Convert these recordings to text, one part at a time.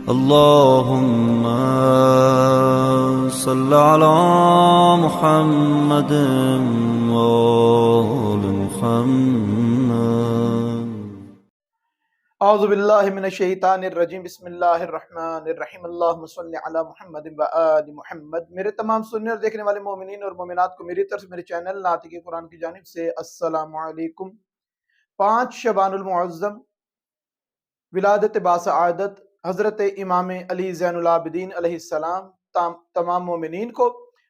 اللهم صل على محمد وآل محمد. اعوذ باللہ من الشیطان الرجیم. بسم اللہ الرحمن الرحیم. اللہم صل علی محمد و آل محمد. میرے تمام سننے اور دیکھنے والے مومنین اور مومنات کو میری طرف سے میرے چینل ناطق قرآن کی جانب سے السلام علیکم. 5 شعبان المعظم ولادت باسعادت حضرت امام علی زین العابدین علیہ السلام تمام مومنین کو،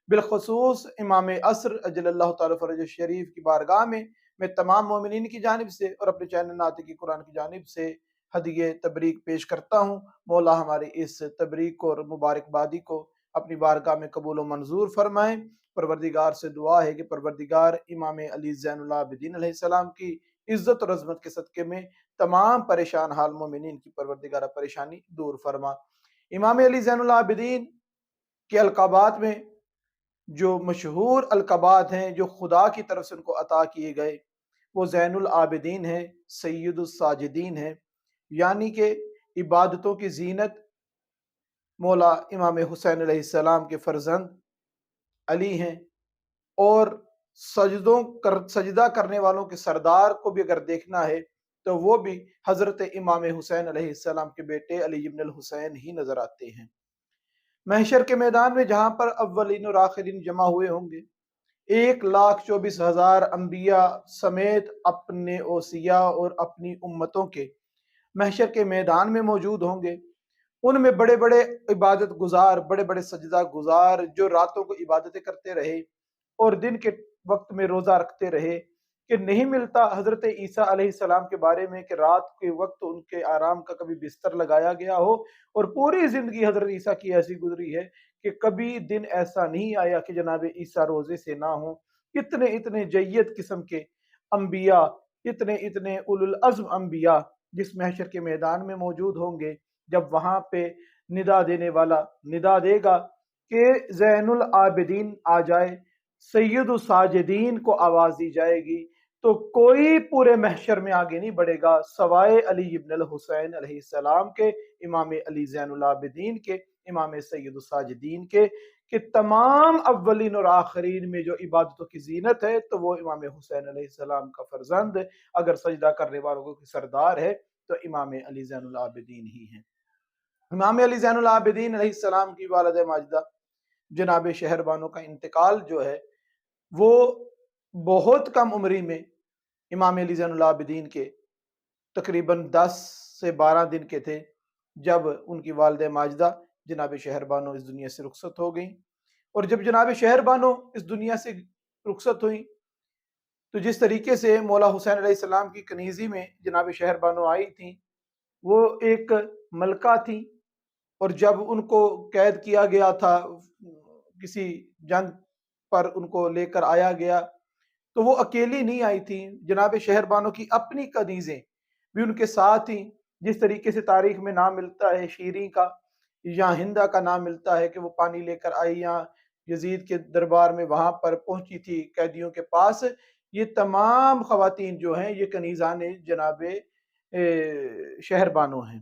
بالخصوص امام عصر اجل اللہ تعالی فرج الشریف کی بارگاہ میں تمام مومنین کی جانب سے اور اپنے چینل ناطق قرآن کی جانب سے ہدیہ تبریک پیش کرتا ہوں. مولا ہماری اس تبریک اور مبارکبادی کو اپنی بارگاہ میں قبول و منظور فرمائیں. پروردگار سے دعا ہے کہ پروردگار امام علی زین العابدین علیہ السلام کی عزت اور عظمت کے صدقے میں تمام پریشان حال مومنین کی پروردگارہ پریشانی دور فرما. امام علی زین العابدین کے القابات میں جو مشہور القابات ہیں جو خدا کی طرف سے ان کو عطا کیے گئے، وہ زین العابدین ہیں، سید الساجدین ہیں، یعنی کہ عبادتوں کی زینت مولا امام حسین علیہ السلام کے فرزند علی ہیں، اور سجدہ کرنے والوں کے سردار کو بھی اگر دیکھنا ہے تو وہ بھی حضرت امام حسین علیہ السلام کے بیٹے علی ابن الحسین ہی نظر آتے ہیں. محشر کے میدان میں جہاں پر اولین اور آخرین جمع ہوئے ہوں گے، 1,24,000 انبیاء سمیت اپنے اوصیاء اور اپنی امتوں کے محشر کے میدان میں موجود ہوں گے. ان میں بڑے بڑے عبادت گزار، بڑے بڑے سجدہ گزار جو راتوں کو عبادتیں کرتے رہے اور دن کے وقت میں روزہ رکھتے رہے، کہ نہیں ملتا حضرت عیسیٰ علیہ السلام کے بارے میں کہ رات کے وقت ان کے آرام کا کبھی بستر لگایا گیا ہو. اور پوری زندگی حضرت عیسیٰ کی ایسی گزری ہے کہ کبھی دن ایسا نہیں آیا کہ جناب عیسیٰ روزے سے نہ ہوں. اتنے جید قسم کے انبیاء، اتنے اولو العزم انبیاء جس محشر کے میدان میں موجود ہوں گے، جب وہاں پہ ندا دینے والا ندا دے گا کہ زین العابدین آ جائے، سید الساجدین کو آواز دی جائے گی، تو کوئی پورے محشر میں آگے نہیں بڑھے گا سوائے علی ابن الحسین علیہ السلام کے، امام علی زین العابدین کے، امام سید الساجدین کے، کہ تمام اولین اور آخرین میں جو عبادتوں کی زینت ہے تو وہ امام حسین علیہ السلام کا فرزند، اگر سجدہ کرنے والوں کو سردار ہے تو امام علی زین العابدین ہی ہیں. امام علی زین العابدین علیہ السلام کی والد ماجدہ جناب شہر بانو کا انتقال جو ہے وہ بہت کم عمری میں امام علی زین العابدین کے تقریباً 10 سے 12 دن کے تھے جب ان کی والد ماجدہ جناب شہر بانو اس دنیا سے رخصت ہو گئیں. اور جب جناب شہر بانو اس دنیا سے رخصت ہوئی تو جس طریقے سے مولا حسین علیہ السلام کی کنیزی میں جناب شہر بانو آئی تھیں، وہ ایک ملکہ تھی، اور جب ان کو قید کیا گیا تھا، کسی جنگ پر ان کو لے کر آیا گیا، تو وہ اکیلی نہیں آئی تھی. جناب شہر بانو کی اپنی کنیزیں بھی ان کے ساتھ تھیں. جس طریقے سے تاریخ میں نام ملتا ہے شیریں کا یا ہندہ کا نام ملتا ہے کہ وہ پانی لے کر آئی یا یزید کے دربار میں وہاں پر پہنچی تھی قیدیوں کے پاس. یہ تمام خواتین جو ہیں یہ کنیزان جناب شہر بانو ہیں.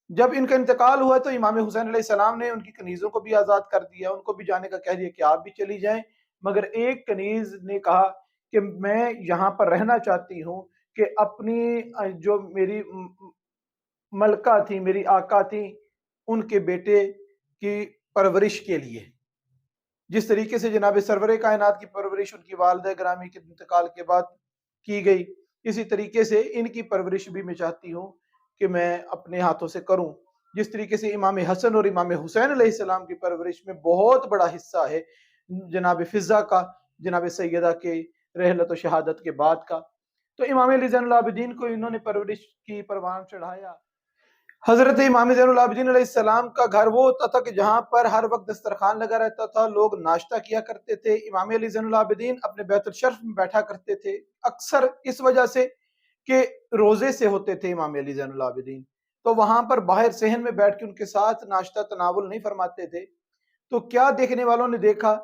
جب ان کا انتقال ہوا تو امام حسین علیہ السلام نے ان کی کنیزوں کو بھی آزاد کر دیا، ان کو بھی جانے کا کہہ دیا کہ آپ بھی چلی جائیں. مگر ایک کنیز نے کہا کہ میں یہاں پر رہنا چاہتی ہوں، کہ اپنی جو میری ملکہ تھی، میری آقا تھی، ان کے بیٹے کی پرورش کے لیے. جس طریقے سے جناب سرور کائنات کی پرورش ان کی والدہ گرامی کے انتقال کے بعد کی گئی، اسی طریقے سے ان کی پرورش بھی میں چاہتی ہوں کہ میں اپنے ہاتھوں سے کروں. جس طریقے سے امام حسن اور امام حسین علیہ السلام کی پرورش میں بہت بڑا حصہ ہے جناب فضہ کا، جناب سیدہ کے رحلت و شہادت کے بعد کا، تو امام علی زین العابدین کو انہوں نے پرورش کی، پروان چڑھایا. حضرت امام زین العابدین علیہ السلام کا گھر وہ ہوتا تھا کہ جہاں پر ہر وقت دسترخوان لگا رہتا تھا، لوگ ناشتہ کیا کرتے تھے. امام علی زین العابدین اپنے بیت الشرف میں بیٹھا کرتے تھے، اکثر اس وجہ سے کہ روزے سے ہوتے تھے امام علی زین العابدین، تو وہاں پر باہر صحن میں بیٹھ کے ان کے ساتھ ناشتہ تناول نہیں فرماتے تھے. تو کیا دیکھنے والوں نے دیکھا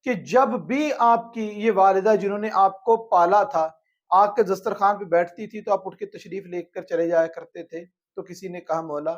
کہ جب بھی آپ کی یہ والدہ جنہوں نے آپ کو پالا تھا آپ کے دسترخوان پہ بیٹھتی تھی تو آپ اٹھ کے تشریف لے کر چلے جایا کرتے تھے. تو کسی نے کہا مولا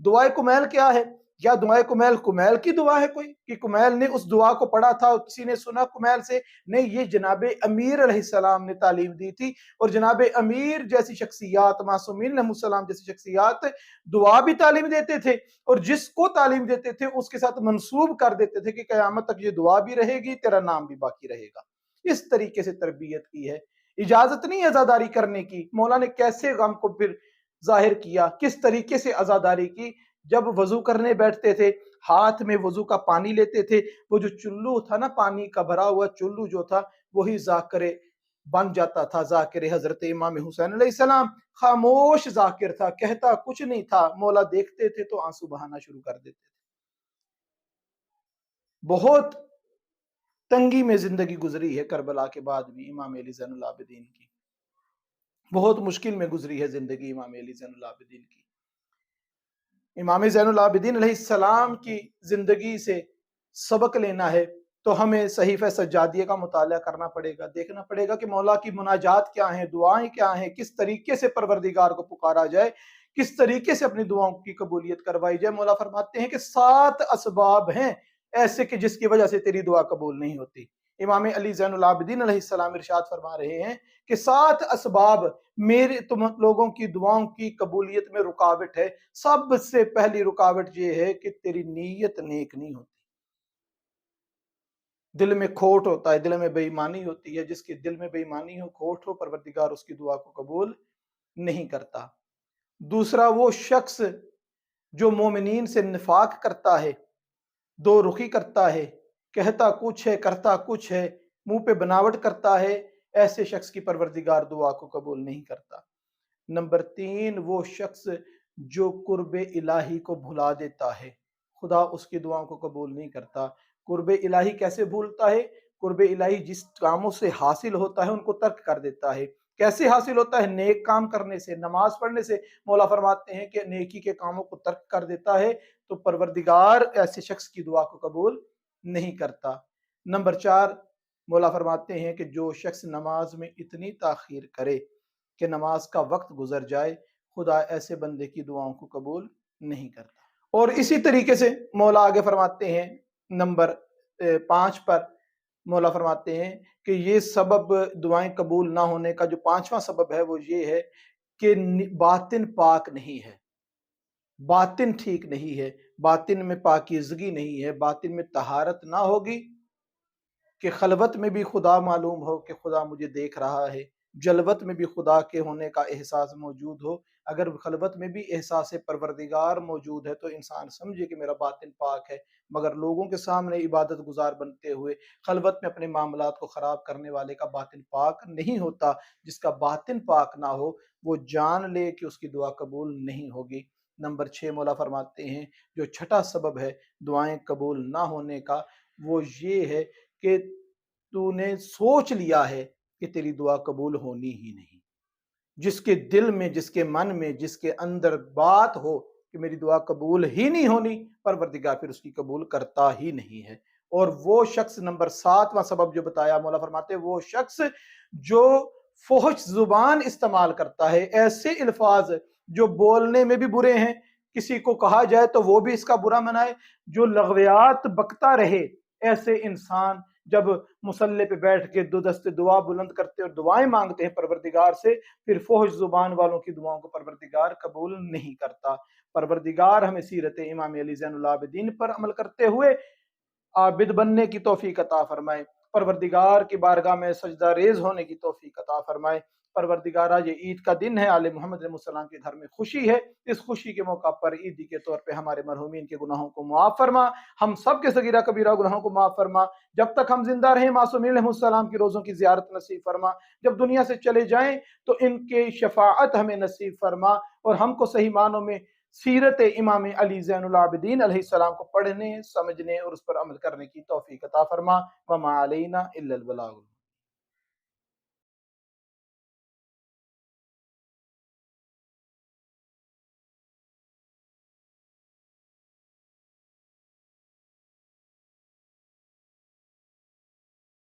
دعائے کمیل کیا ہے؟ یا دعائے کمیل کمیل کی دعا ہے کوئی کہ کمیل نے اس دعا کو پڑھا تھا اور کسی نے سنا کمیل سے؟ نہیں، یہ جناب امیر علیہ السلام نے تعلیم دی تھی، اور جناب امیر جیسی شخصیات، معصومین علیہ السلام جیسی شخصیات دعا بھی تعلیم دیتے تھے، اور جس کو تعلیم دیتے تھے اس کے ساتھ منسوب کر دیتے تھے کہ قیامت تک یہ دعا بھی رہے گی، تیرا نام بھی باقی رہے گا۔ اس طریقے سے تربیت کی ہے۔ اجازت نہیں عزاداری کرنے کی۔ مولا نے کیسے غم کو پھر ظاہر کیا، کس طریقے سے عزاداری کی؟ جب وضو کرنے بیٹھتے تھے، ہاتھ میں وضو کا پانی لیتے تھے، وہ جو چلو تھا نا، پانی کا بھرا ہوا چلو جو تھا، وہی ذاکر بن جاتا تھا۔ ذاکر حضرت امام حسین علیہ السلام خاموش ذاکر تھا، کہتا کچھ نہیں تھا، مولا دیکھتے تھے تو آنسو بہانا شروع کر دیتے تھے۔ بہت تنگی میں زندگی گزری ہے کربلا کے بعد بھی امام علی زین العابدین کی، بہت مشکل میں گزری ہے زندگی امام علی زین العابدین کی۔ امام زین العابدین علیہ السلام کی زندگی سے سبق لینا ہے تو ہمیں صحیفہ سجادیہ کا مطالعہ کرنا پڑے گا، دیکھنا پڑے گا کہ مولا کی مناجات کیا ہیں، دعائیں کیا ہیں، کس طریقے سے پروردگار کو پکارا جائے، کس طریقے سے اپنی دعاؤں کی قبولیت کروائی جائے۔ مولا فرماتے ہیں کہ 7 اسباب ہیں ایسے کہ جس کی وجہ سے تیری دعا قبول نہیں ہوتی۔ امام علی زین العابدین علیہ السلام ارشاد فرما رہے ہیں کہ 7 اسباب میرے تم لوگوں کی دعاؤں کی قبولیت میں رکاوٹ ہے۔ سب سے پہلی رکاوٹ یہ ہے کہ تیری نیت نیک نہیں ہوتی، دل میں کھوٹ ہوتا ہے، دل میں بے ایمانی ہوتی ہے۔ جس کے دل میں بے ایمانی ہو، کھوٹ ہو، پروردگار اس کی دعا کو قبول نہیں کرتا۔ دوسرا، وہ شخص جو مومنین سے نفاق کرتا ہے، دو رخی کرتا ہے، کہتا کچھ ہے کرتا کچھ ہے، منہ پہ بناوٹ کرتا ہے، ایسے شخص کی پروردگار دعا کو قبول نہیں کرتا۔ نمبر 3، وہ شخص جو قرب الہی کو بھلا دیتا ہے، خدا اس کی دعاؤں کو قبول نہیں کرتا۔ قرب الہی کیسے بھولتا ہے؟ قرب الہی جس کاموں سے حاصل ہوتا ہے ان کو ترک کر دیتا ہے۔ کیسے حاصل ہوتا ہے؟ نیک کام کرنے سے، نماز پڑھنے سے۔ مولا فرماتے ہیں کہ نیکی کے کاموں کو ترک کر دیتا ہے تو پروردگار ایسے شخص کی دعا کو قبول نہیں کرتا۔ نمبر 4، مولا فرماتے ہیں کہ جو شخص نماز میں اتنی تاخیر کرے کہ نماز کا وقت گزر جائے، خدا ایسے بندے کی دعاؤں کو قبول نہیں کرتا۔ اور اسی طریقے سے مولا آگے فرماتے ہیں نمبر 5 پر، مولا فرماتے ہیں کہ یہ سبب دعائیں قبول نہ ہونے کا جو 5واں سبب ہے وہ یہ ہے کہ باطن پاک نہیں ہے، باطن ٹھیک نہیں ہے، باطن میں پاکیزگی نہیں ہے، باطن میں طہارت نہ ہوگی کہ خلوت میں بھی خدا معلوم ہو کہ خدا مجھے دیکھ رہا ہے، جلوت میں بھی خدا کے ہونے کا احساس موجود ہو۔ اگر خلوت میں بھی احساس پروردگار موجود ہے تو انسان سمجھے کہ میرا باطن پاک ہے، مگر لوگوں کے سامنے عبادت گزار بنتے ہوئے خلوت میں اپنے معاملات کو خراب کرنے والے کا باطن پاک نہیں ہوتا۔ جس کا باطن پاک نہ ہو وہ جان لے کہ اس کی دعا قبول نہیں ہوگی۔ نمبر 6، مولا فرماتے ہیں جو چھٹا سبب ہے دعائیں قبول نہ ہونے کا وہ یہ ہے کہ تو نے سوچ لیا ہے کہ تیری دعا قبول ہونی ہی نہیں۔ جس کے دل میں، جس کے من میں، جس کے اندر بات ہو کہ میری دعا قبول ہی نہیں ہونی، پروردگار پھر اس کی قبول کرتا ہی نہیں ہے۔ اور وہ شخص، نمبر 7واں سبب جو بتایا مولا فرماتے ہیں، وہ شخص جو فحش زبان استعمال کرتا ہے، ایسے الفاظ جو بولنے میں بھی برے ہیں، کسی کو کہا جائے تو وہ بھی اس کا برا منائے، جو لغویات بکتا رہے، ایسے انسان جب مصلی پہ بیٹھ کے 2 دست دعا بلند کرتے اور دعائیں مانگتے ہیں پروردگار سے، پھر فحش زبان والوں کی دعاؤں کو پروردگار قبول نہیں کرتا۔ پروردگار ہمیں سیرت امام علی زین العابدین پر عمل کرتے ہوئے عابد بننے کی توفیق عطا فرمائے، پروردگار کی بارگاہ میں سجدہ ریز ہونے کی توفیق عطا فرمائے۔ پروردگارہ، یہ عید کا دن ہے، آل محمد علیہ السلام کے گھر میں خوشی ہے، اس خوشی کے موقع پر عیدی کے طور پہ ہمارے مرحومین کے گناہوں کو معاف فرما، ہم سب کے صغیرہ کبیرہ گناہوں کو معاف فرما، جب تک ہم زندہ رہیں معصومین علیہ السلام کی روزوں کی زیارت نصیب فرما، جب دنیا سے چلے جائیں تو ان کے شفاعت ہمیں نصیب فرما، اور ہم کو صحیح معنوں میں سیرت امام علی زین العابدین علیہ السلام کو پڑھنے، سمجھنے اور اس پر عمل کرنے کی توفیق عطا فرما۔ وما علینا الا البلاغ۔